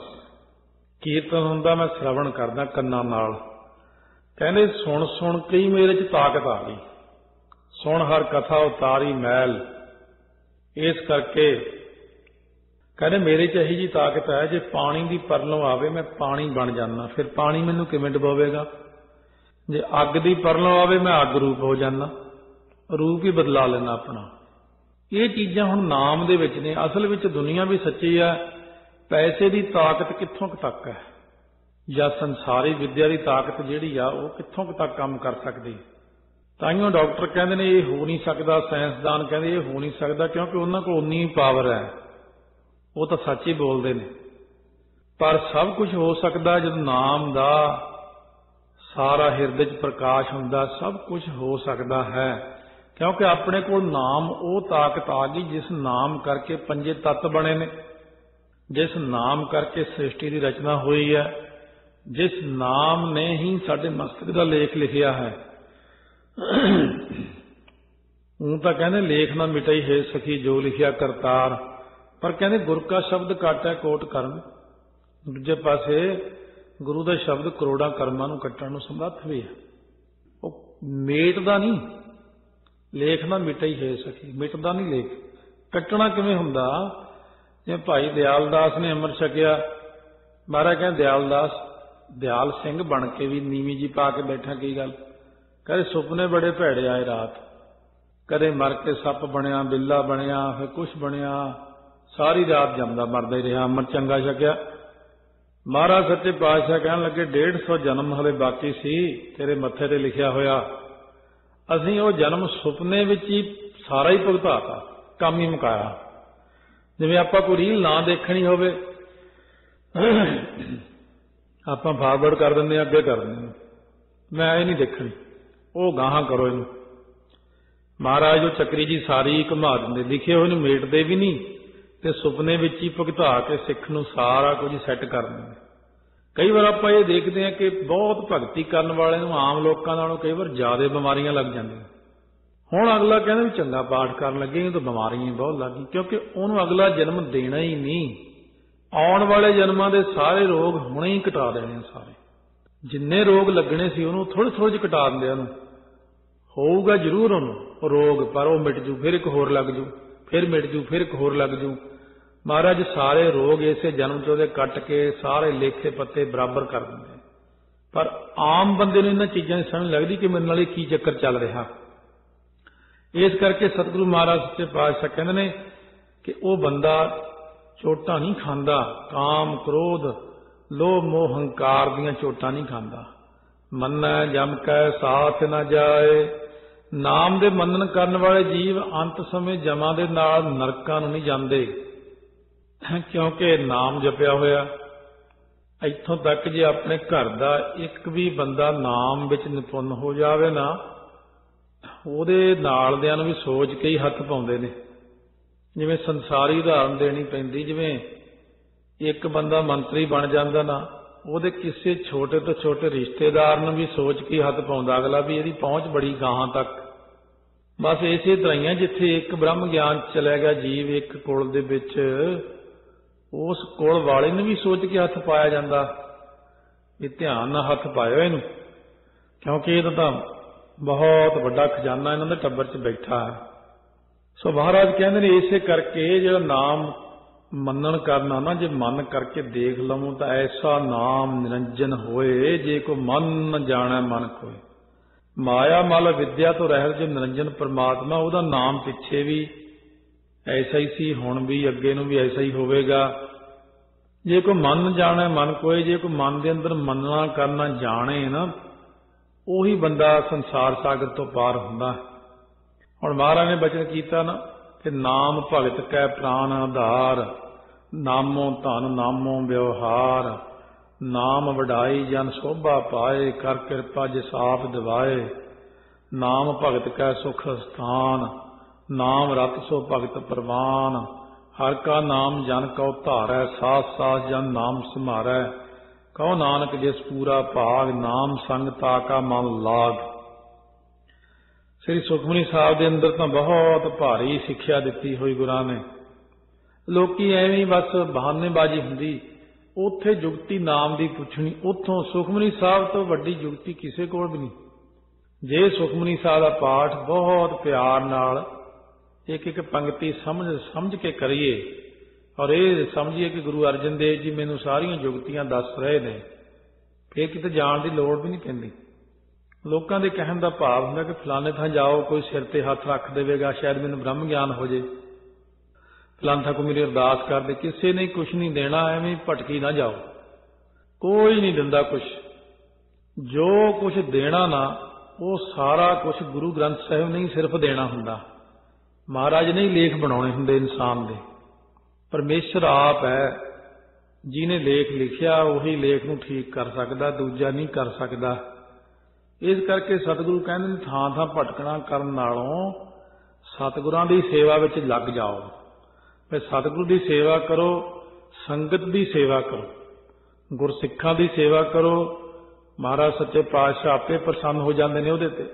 ਕੀਰਤਨ ਹੁੰਦਾ ਮੈਂ ਸ਼ਰਵਣ ਕਰਦਾ ਕੰਨਾਂ ਨਾਲ। ਕਹਿੰਦੇ ਸੁਣ ਸੁਣ ਕੇ ਹੀ ਮੇਰੇ 'ਚ ਤਾਕਤ ਆ ਗਈ, ਸੁਣ ਹਰ ਕਥਾ ਉਤਾਰੀ ਮੈਲ। ਇਸ ਕਰਕੇ ਕਹਿੰਦੇ ਮੇਰੇ 'ਚ ਇਹੀ ਜੀ ਤਾਕਤ ਹੈ, ਜੇ ਪਾਣੀ ਦੀ ਪਰਲੋਂ ਆਵੇ ਮੈਂ ਪਾਣੀ ਬਣ ਜਾਂਦਾ। ਫਿਰ ਪਾਣੀ ਮੈਨੂੰ ਕਿਵੇਂ ਡੁਬੋਵੇਗਾ? जे अग दी परलों आवे मैं अग रूप हो जाना, रूप ही बदला लेना अपना। ये चीज़ां हुण नाम दे विच ने। असल विच दुनिया भी सच्ची है। पैसे की ताकत कित्थों तक है या संसारी विद्या की ताकत जिहड़ी आ वो कित्थों तक काम कर सकदी। ताइयों डॉक्टर कहते ने ये हो नहीं सकता, साइंसदान कहते ये हो नहीं सकता, क्योंकि उन्हां कोल उन्नी ही पावर है। वो तो सच ही बोलते हैं। पर सब कुछ हो सकता जब नाम दा सारा हिरदे च प्रकाश हुंदा, सब कुछ हो सकता है। क्योंकि अपने को नाम वो ताकत आ गई जिस नाम करके पंजे तत्त बने ने, जिस नाम करके सृष्टि की रचना हुई है, जिस नाम ने ही साडे मस्तक का लेख लिखिया है। ऊं तो कहने लेख ना मिटाई है सखी जो लिखिया करतार, पर कहने गुर का शब्द काटा कोट कर्म। दूजे पासे गुरु का शब्द करोड़ा कर्मां नूं कट्टण नूं समर्थ भी है। वो मेटदा नहीं, लेख ना मिटाई है सखी, मिटदा नहीं लेख। कट्टना किवें हुंदा? जिवें भाई दयालदास ने अमृत छकिया, महाराज कहते दयालदास दयाल सिंह बन के भी नीवी जी पा के बैठा, की गल? कहते सुपने बड़े भैड़े आए रात, कदे मर के सप बनया, बिल्ला बनया, फिर कुछ बनया, सारी रात जमदा मरदा ही रहा, अमृत चंगा छकिया। महाराज सच्चे पातशाह कहन लगे 150 जन्म हले बाकी सी तेरे मत्थे ते लिखिया होया, असीं वो जन्म सुपने विच ही सारा ही भुगताता, काम ही मुकाया। जिवें आपां कोई रील ना देखनी होवे आपां फॉरवर्ड कर दिंदे, अगे कर दिंदे, मैं ये नहीं देखनी, वो गाहां करो इनू। महाराज जो चक्री जी सारी घुमा दिंदे, लिखे होए नूं मेटदे भी नहीं ते सुपने विच ही भुगता के सिख नूं सारा कुछ सैट कर दिंदे। कई बार आपां ये देखते हैं कि बहुत भगती करन वाले नूं आम लोकां नालों कई बार ज्यादा बीमारियां लग जांदियां। हुण अगला कहना भी चंगा पाठ करन लगे तो बीमारियां बहुत लग गई, क्योंकि उहनूं अगला जन्म देना ही नहीं। आउण वाले जन्मां दे सारे रोग हुणे ही घटा देने, सारे जिन्ने रोग लगने सी उहनूं थोड़े थोड़े च घटा दिंदे। उहनूं होऊगा जरूर उहनूं रोग, पर वो मिट जू, फिर एक होर लग जू, फिर मिट जू, फिर एक होर लग जू। महाराज सारे रोग इसे जन्म चोदे कट के सारे लेखे पत्ते बराबर कर देंगे। पर आम बंदे नूं इन्हां चीज़ां दी समझ लगदी कि मेरे नाल की चक्कर चल रहा। इस करके सतगुरु महाराज सच्चे पातशाह कहंदे ने कि वो बंदा चोटां नहीं खांदा, काम क्रोध लोभ मोह हंकार दीयां चोटां नहीं खांदा। मन्नै जम कै साथ न जाए, नाम दे मनन करन वाले जीव अंत समय जमां दे नाल नरकां नूं नहीं जांदे, क्योंकि नाम जपिया होया। इत्थों तक जे अपने घर दा एक भी बंदा नाम विच निपुण हो जावे ना, ਉਹਦੇ ਨਾਲਦਿਆਂ ਨੂੰ भी सोच के ही हथ पाउंदे ने। जिवें संसारी उदाहरण देनी पैंदी, जिवें एक बंदा मंत्री बन जांदा ना, ਉਹਦੇ किसी छोटे तो छोटे रिश्तेदार ਨੂੰ भी सोच के हथ पाउंदा अगला भी ਇਹਦੀ पहुंच बड़ी गाहां तक। बस इसे तरह ही जिथे एक ब्रह्म ज्ञान चलिया गया जीव एक कुल दे विच, उस कुल वाले ने भी सोच के हथ पाया जाता भी ध्यान नाल हथ पायो इनू, क्योंकि ये तो बहुत बड़ा खजाना इन्हां दे टब्बर च बैठा है। सो महाराज कहते हैं इसे करके जो नाम मनन करना ना, जे मन करके देख लवूं तो ऐसा नाम निरंजन होए, जे को मन न जाने मन कोय। माया मल विद्या तो रहत जो निरंजन परमात्मा, ਉਹਦਾ नाम पिछे भी ऐसा ही सी, हुण भी अगे नूं भी ऐसा ही होवेगा। जे को मन जाने मन कोय, जे को मन दे अंदर मनना करना जाने ना, ਉਹੀ बंदा संसार सागर तो पार हुंदा। हुण महाराज ने बचन कीता ना कि नाम भगत कै प्राण आधार, नामो धन नामो व्यवहार, नाम वडाई जन शोभा पाए, कर कृपा जिस आप दिवाए, नाम भगत कै सुख स्थान, नाम रत सो भगत परवान, हर का नाम जन कौ धारै, सास सास जन नाम समारै, कहो नानक जिस पूरा भाग, नाम संग ताका मन लाग। श्री सुखमनी साहब के अंदर तो बहुत भारी सिक्ख्या दिती हुई गुरां ने। लोकी एवं बस बहानेबाजी हुंदी, उत्थे जुगती नाम की पुछनी, उत्थों सुखमनी साहब तो वड्डी जुगती किसी कोल भी नहीं। जे सुखमनी साहब का पाठ बहुत प्यार नाल एक एक पंक्ति समझ के करिए और ये समझिए कि गुरु अर्जन देव जी मैनू सारियां जुगतियां दस रहे ने, फिर किते जाण की लोड़ भी नहीं पैंदी। ਲੋਕਾਂ ਦੇ ਕਹਿਣ ਦਾ ਭਾਵ ਹੁੰਦਾ ਕਿ ਫਲਾਣੇ ਥਾਂ ਜਾਓ, ਕੋਈ ਸਿਰ ਤੇ ਹੱਥ ਰੱਖ ਦੇਵੇਗਾ, ਸ਼ਾਇਦ ਮੈਨੂੰ ਬ੍ਰਹਮ ਗਿਆਨ ਹੋ ਜੇ, ਫਲਾਣੇ ਥਾਂ ਕੋਈ ਮੇਰੀ ਅਰਦਾਸ ਕਰ ਦੇ। ਕਿਸੇ ਨੇ ਕੁਝ ਨਹੀਂ ਦੇਣਾ, ਐਵੇਂ ਭਟਕੀ ਨਾ ਜਾਓ, ਕੋਈ ਨਹੀਂ ਦਿੰਦਾ ਕੁਝ। ਜੋ ਕੁਝ ਦੇਣਾ ਨਾ, ਉਹ ਸਾਰਾ ਕੁਝ ਗੁਰੂ ਗ੍ਰੰਥ ਸਾਹਿਬ ਨਹੀਂ ਸਿਰਫ ਦੇਣਾ ਹੁੰਦਾ, ਮਹਾਰਾਜ ਨੇ ਲੇਖ ਬਣਾਉਣੇ ਹੁੰਦੇ ਇਨਸਾਨ ਦੇ। ਪਰਮੇਸ਼ਰ ਆਪ ਹੈ ਜਿਹਨੇ ਲੇਖ ਲਿਖਿਆ, ਉਹੀ ਲੇਖ ਨੂੰ ਠੀਕ ਕਰ ਸਕਦਾ, ਦੂਜਾ ਨਹੀਂ ਕਰ ਸਕਦਾ। ਇਸ ਕਰਕੇ ਸਤਿਗੁਰੂ ਕਹਿੰਦੇ ਨੇ ਥਾਂ ਥਾਂ ਭਟਕਣਾ ਕਰਨ ਨਾਲੋਂ ਸਤਿਗੁਰਾਂ ਦੀ ਸੇਵਾ ਵਿੱਚ ਲੱਗ ਜਾਓ। ਫਿਰ ਸਤਿਗੁਰੂ ਦੀ ਸੇਵਾ ਕਰੋ, ਸੰਗਤ ਦੀ ਸੇਵਾ ਕਰੋ, ਗੁਰਸਿੱਖਾਂ ਦੀ ਸੇਵਾ ਕਰੋ। ਮਹਾਰਾਜ ਸੱਚੇ ਪਾਤਸ਼ਾਹ ਆਪੇ ਪ੍ਰਸੰਨ ਹੋ ਜਾਂਦੇ ਨੇ ਉਹਦੇ ਤੇ।